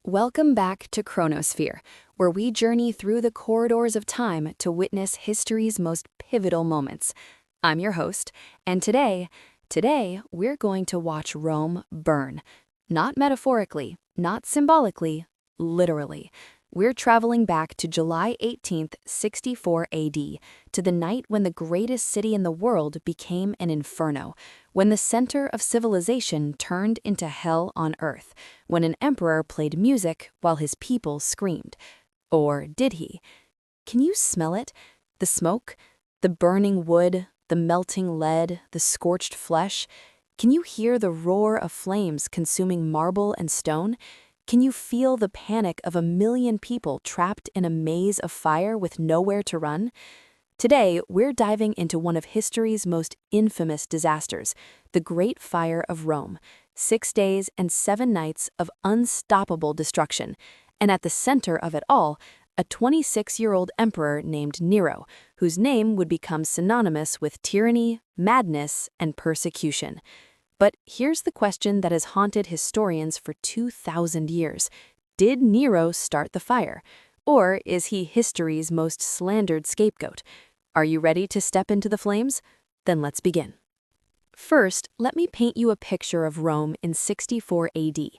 Welcome back to Chronosphere, where we journey through the corridors of time to witness history's most pivotal moments. I'm your host, and today we're going to watch Rome burn. Not metaphorically, not symbolically, literally. We're traveling back to July 18th, 64 AD, to the night when the greatest city in the world became an inferno, when the center of civilization turned into hell on earth, when an emperor played music while his people screamed. Or did he? Can you smell it? The smoke? The burning wood? The melting lead? The scorched flesh? Can you hear the roar of flames consuming marble and stone? Can you feel the panic of 1 million people trapped in a maze of fire with nowhere to run? Today, we're diving into one of history's most infamous disasters, the Great Fire of Rome, 6 days and 7 nights of unstoppable destruction, and at the center of it all, a 26-year-old emperor named Nero, whose name would become synonymous with tyranny, madness, and persecution. But here's the question that has haunted historians for 2,000 years. Did Nero start the fire? Or is he history's most slandered scapegoat? Are you ready to step into the flames? Then let's begin. First, let me paint you a picture of Rome in 64 AD.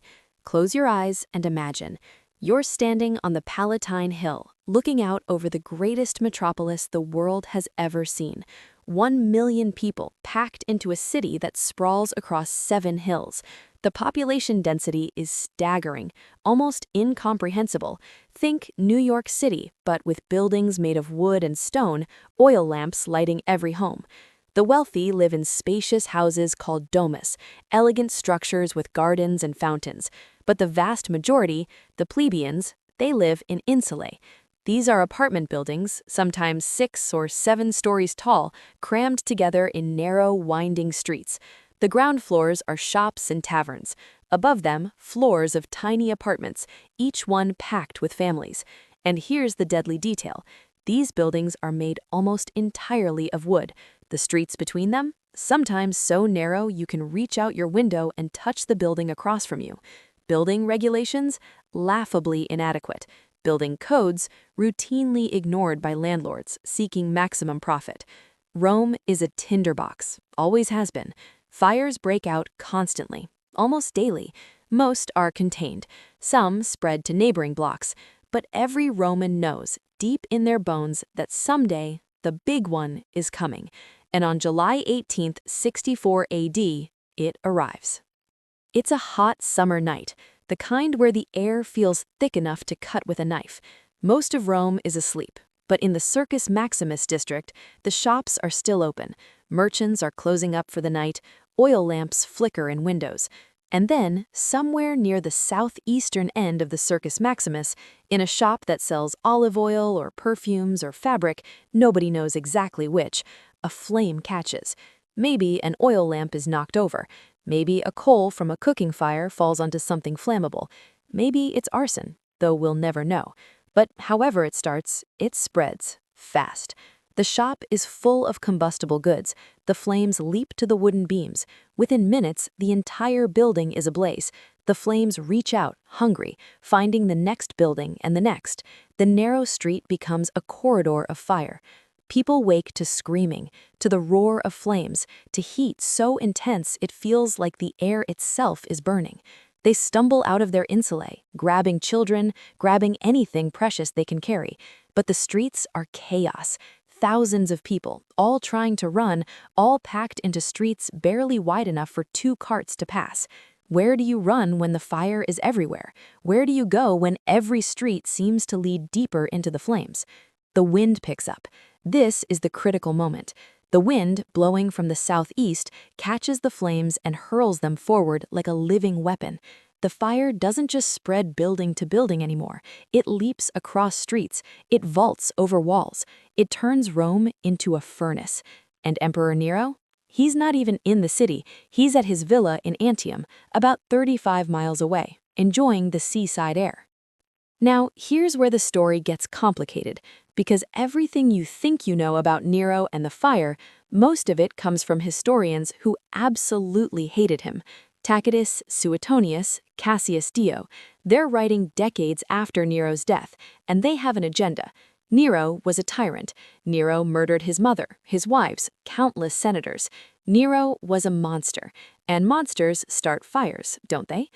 Close your eyes and imagine. You're standing on the Palatine Hill, looking out over the greatest metropolis the world has ever seen. 1 million people packed into a city that sprawls across 7 hills. The population density is staggering, almost incomprehensible. Think New York City, but with buildings made of wood and stone, oil lamps lighting every home. The wealthy live in spacious houses called domus, elegant structures with gardens and fountains. But the vast majority, the plebeians, they live in insulae. These are apartment buildings, sometimes 6 or 7 stories tall, crammed together in narrow, winding streets. The ground floors are shops and taverns. Above them, floors of tiny apartments, each one packed with families. And here's the deadly detail. These buildings are made almost entirely of wood. The streets between them, sometimes so narrow you can reach out your window and touch the building across from you. Building regulations? Laughably inadequate. Building codes? Routinely ignored by landlords seeking maximum profit. Rome is a tinderbox, always has been. Fires break out constantly, almost daily. Most are contained, some spread to neighboring blocks, but every Roman knows, deep in their bones, that someday the big one is coming. And on July 18th, 64 AD, it arrives. It's a hot summer night, the kind where the air feels thick enough to cut with a knife. Most of Rome is asleep, but in the Circus Maximus district, the shops are still open. Merchants are closing up for the night, oil lamps flicker in windows. And then, somewhere near the southeastern end of the Circus Maximus, in a shop that sells olive oil or perfumes or fabric, nobody knows exactly which, a flame catches. Maybe an oil lamp is knocked over. Maybe a coal from a cooking fire falls onto something flammable. Maybe it's arson, though we'll never know. But however it starts, it spreads fast. The shop is full of combustible goods. The flames leap to the wooden beams. Within minutes, the entire building is ablaze. The flames reach out, hungry, finding the next building and the next. The narrow street becomes a corridor of fire. People wake to screaming, to the roar of flames, to heat so intense it feels like the air itself is burning. They stumble out of their insulae, grabbing children, grabbing anything precious they can carry. But the streets are chaos. Thousands of people, all trying to run, all packed into streets barely wide enough for 2 carts to pass. Where do you run when the fire is everywhere? Where do you go when every street seems to lead deeper into the flames? The wind picks up. This is the critical moment. The wind, blowing from the southeast, catches the flames and hurls them forward like a living weapon. The fire doesn't just spread building to building anymore. It leaps across streets. It vaults over walls. It turns Rome into a furnace. And Emperor Nero? He's not even in the city. He's at his villa in Antium, about 35 miles away, enjoying the seaside air. Now, here's where the story gets complicated, because everything you think you know about Nero and the fire, most of it comes from historians who absolutely hated him. Tacitus, Suetonius, Cassius Dio, they're writing decades after Nero's death, and they have an agenda. Nero was a tyrant. Nero murdered his mother, his wives, countless senators. Nero was a monster, and monsters start fires, don't they?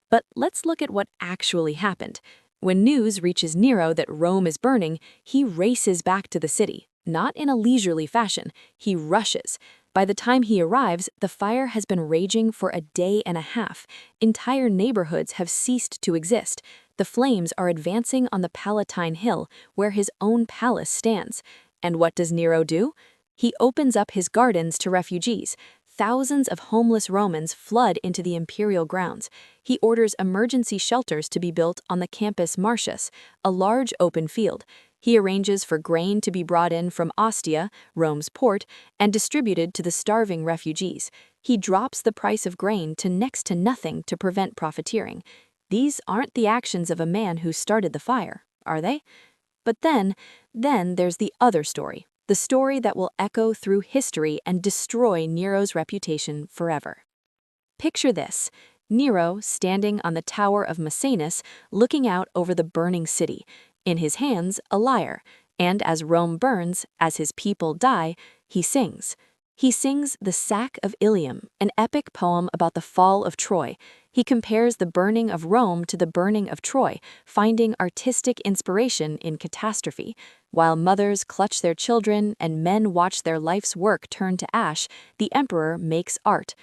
But let's look at what actually happened. When news reaches Nero that Rome is burning, he races back to the city. Not in a leisurely fashion, he rushes. By the time he arrives, the fire has been raging for a day and a half. Entire neighborhoods have ceased to exist. The flames are advancing on the Palatine Hill, where his own palace stands. And what does Nero do? He opens up his gardens to refugees. Thousands of homeless Romans flood into the imperial grounds. He orders emergency shelters to be built on the Campus Martius, a large open field. He arranges for grain to be brought in from Ostia, Rome's port, and distributed to the starving refugees. He drops the price of grain to next to nothing to prevent profiteering. These aren't the actions of a man who started the fire, are they? But then there's the other story. The story that will echo through history and destroy Nero's reputation forever. Picture this: Nero standing on the Tower of Maecenas, looking out over the burning city. In his hands, a lyre, and as Rome burns, as his people die, he sings. He sings the Sack of Ilium, an epic poem about the fall of Troy. He compares the burning of Rome to the burning of Troy, finding artistic inspiration in catastrophe. While mothers clutch their children and men watch their life's work turn to ash, the emperor makes art.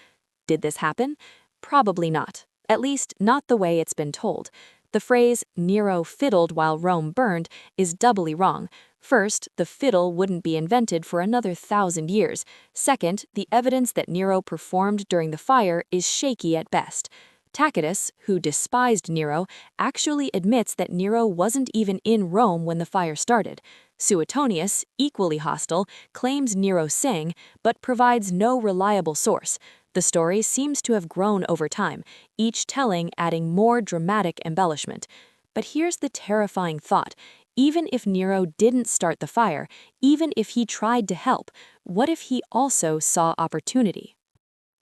Did this happen? Probably not. At least, not the way it's been told. The phrase, Nero fiddled while Rome burned, is doubly wrong. First, the fiddle wouldn't be invented for another 1,000 years. Second, the evidence that Nero performed during the fire is shaky at best. Tacitus, who despised Nero, actually admits that Nero wasn't even in Rome when the fire started. Suetonius, equally hostile, claims Nero sang, but provides no reliable source. The story seems to have grown over time, each telling adding more dramatic embellishment. But here's the terrifying thought. Even if Nero didn't start the fire, even if he tried to help, what if he also saw opportunity?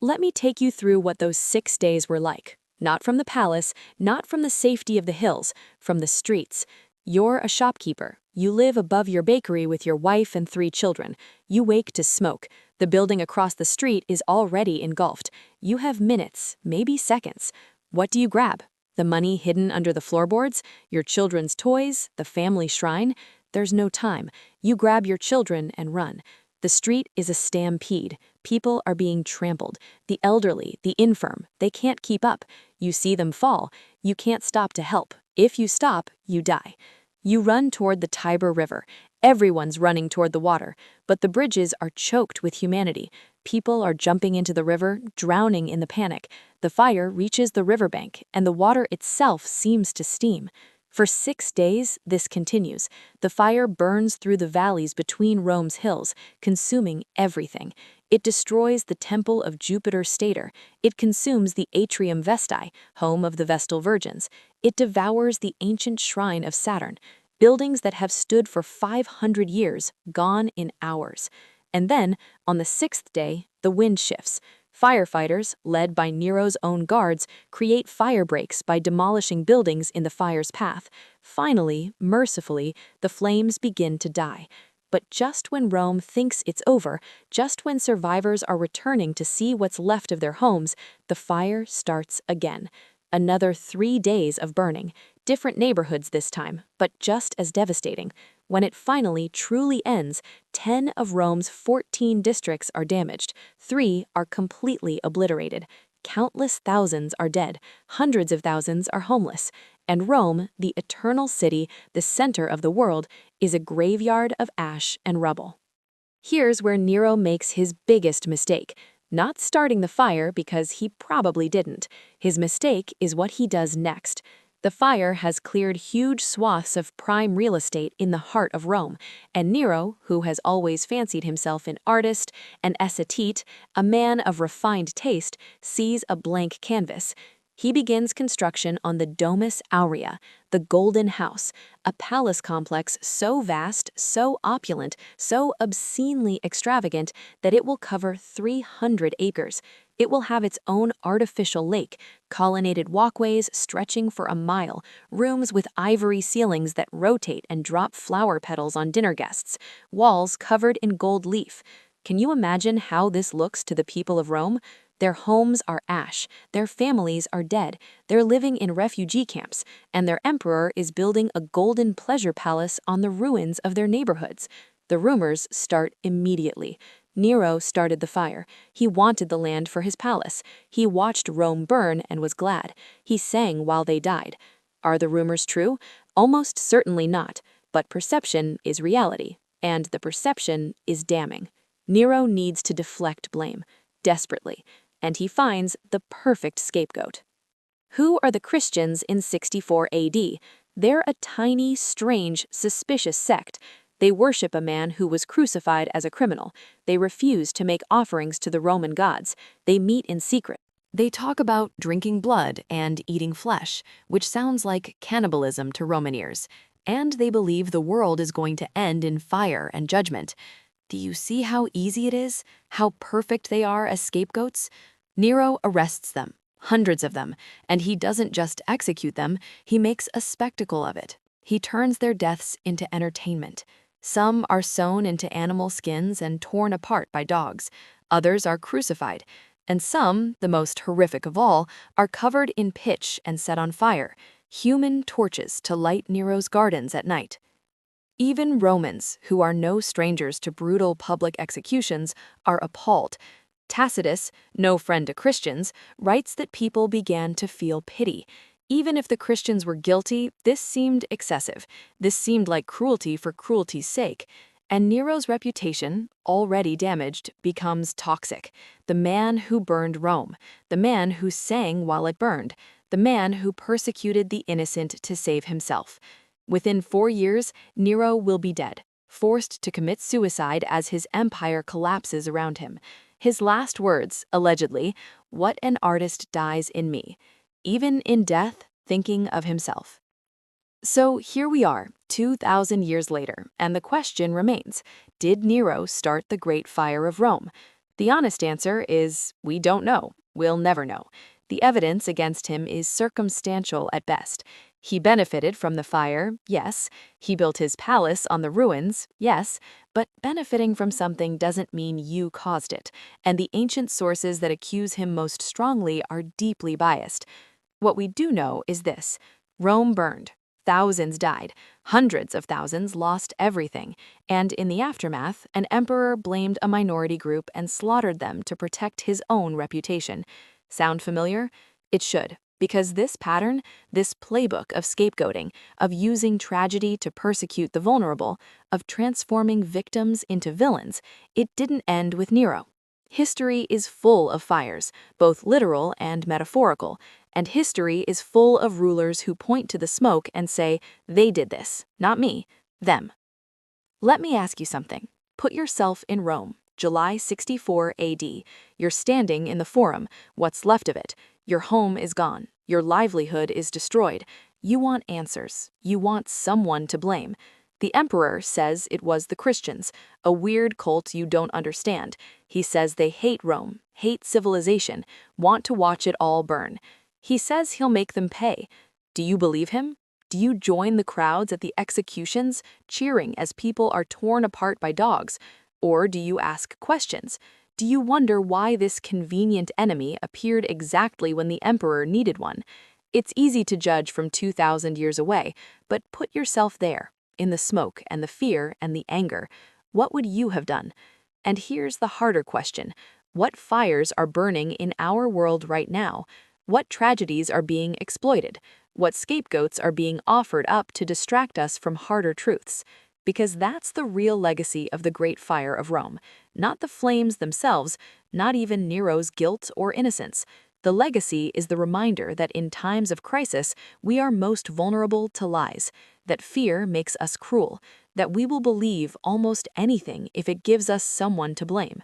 Let me take you through what those 6 days were like. Not from the palace, not from the safety of the hills, from the streets. You're a shopkeeper. You live above your bakery with your wife and 3 children. You wake to smoke. The building across the street is already engulfed. You have minutes, maybe seconds. What do you grab? The money hidden under the floorboards? Your children's toys? The family shrine? There's no time. You grab your children and run. The street is a stampede. People are being trampled. The elderly, the infirm, they can't keep up. You see them fall. You can't stop to help. If you stop, you die. You run toward the Tiber River. Everyone's running toward the water, but the bridges are choked with humanity. People are jumping into the river, drowning in the panic. The fire reaches the riverbank, and the water itself seems to steam. For 6 days, this continues. The fire burns through the valleys between Rome's hills, consuming everything. It destroys the temple of Jupiter Stator. It consumes the Atrium Vestae, home of the Vestal Virgins. It devours the ancient shrine of Saturn. Buildings that have stood for 500 years, gone in hours. And then, on the 6th day, the wind shifts. Firefighters, led by Nero's own guards, create fire breaks by demolishing buildings in the fire's path. Finally, mercifully, the flames begin to die. But just when Rome thinks it's over, just when survivors are returning to see what's left of their homes, the fire starts again. Another 3 days of burning. Different neighborhoods this time, but just as devastating. When it finally truly ends, 10 of Rome's 14 districts are damaged. 3 are completely obliterated. Countless thousands are dead. Hundreds of thousands are homeless. And Rome, the eternal city, the center of the world, is a graveyard of ash and rubble. Here's where Nero makes his biggest mistake. Not starting the fire, because he probably didn't. His mistake is what he does next. The fire has cleared huge swaths of prime real estate in the heart of Rome, and Nero, who has always fancied himself an artist, an aesthete, a man of refined taste, sees a blank canvas. He begins construction on the Domus Aurea, the Golden House, a palace complex so vast, so opulent, so obscenely extravagant that it will cover 300 acres. It will have its own artificial lake, colonnaded walkways stretching for a mile, rooms with ivory ceilings that rotate and drop flower petals on dinner guests, walls covered in gold leaf. Can you imagine how this looks to the people of Rome? Their homes are ash, their families are dead, they're living in refugee camps, and their emperor is building a golden pleasure palace on the ruins of their neighborhoods. The rumors start immediately. Nero started the fire. He wanted the land for his palace. He watched Rome burn and was glad. He sang while they died. Are the rumors true? Almost certainly not, but perception is reality, and the perception is damning. Nero needs to deflect blame, desperately, and he finds the perfect scapegoat. Who are the Christians in 64 AD? They're a tiny, strange, suspicious sect. They worship a man who was crucified as a criminal. They refuse to make offerings to the Roman gods. They meet in secret. They talk about drinking blood and eating flesh, which sounds like cannibalism to Roman ears. And they believe the world is going to end in fire and judgment. Do you see how easy it is? How perfect they are as scapegoats? Nero arrests them, hundreds of them, and he doesn't just execute them, he makes a spectacle of it. He turns their deaths into entertainment. Some are sewn into animal skins and torn apart by dogs. Others are crucified. And some, the most horrific of all, are covered in pitch and set on fire, human torches to light Nero's gardens at night. Even Romans, who are no strangers to brutal public executions, are appalled. Tacitus, no friend to Christians, writes that people began to feel pity. Even if the Christians were guilty, this seemed excessive. This seemed like cruelty for cruelty's sake. And Nero's reputation, already damaged, becomes toxic. The man who burned Rome, the man who sang while it burned, the man who persecuted the innocent to save himself. Within 4 years, Nero will be dead, forced to commit suicide as his empire collapses around him. His last words, allegedly, "What an artist dies in me," even in death, thinking of himself. So here we are, 2,000 years later, and the question remains, did Nero start the Great Fire of Rome? The honest answer is, we don't know. We'll never know. The evidence against him is circumstantial at best. He benefited from the fire, yes. He built his palace on the ruins, yes. But benefiting from something doesn't mean you caused it, and the ancient sources that accuse him most strongly are deeply biased. What we do know is this: Rome burned. Thousands died, hundreds of thousands lost everything, and in the aftermath, an emperor blamed a minority group and slaughtered them to protect his own reputation. Sound familiar? It should, because this pattern, this playbook of scapegoating, of using tragedy to persecute the vulnerable, of transforming victims into villains, it didn't end with Nero. History is full of fires, both literal and metaphorical, and history is full of rulers who point to the smoke and say, they did this, not me, them. Let me ask you something. Put yourself in Rome, July 64 AD. You're standing in the Forum, what's left of it. Your home is gone. Your livelihood is destroyed. You want answers. You want someone to blame. The emperor says it was the Christians, a weird cult you don't understand. He says they hate Rome, hate civilization, want to watch it all burn. He says he'll make them pay. Do you believe him? Do you join the crowds at the executions, cheering as people are torn apart by dogs? Or do you ask questions? Do you wonder why this convenient enemy appeared exactly when the emperor needed one? It's easy to judge from 2,000 years away, but put yourself there, in the smoke and the fear and the anger. What would you have done? And here's the harder question. What fires are burning in our world right now? What tragedies are being exploited? What scapegoats are being offered up to distract us from harder truths? Because that's the real legacy of the Great Fire of Rome. Not the flames themselves, not even Nero's guilt or innocence. The legacy is the reminder that in times of crisis, we are most vulnerable to lies, that fear makes us cruel, that we will believe almost anything if it gives us someone to blame.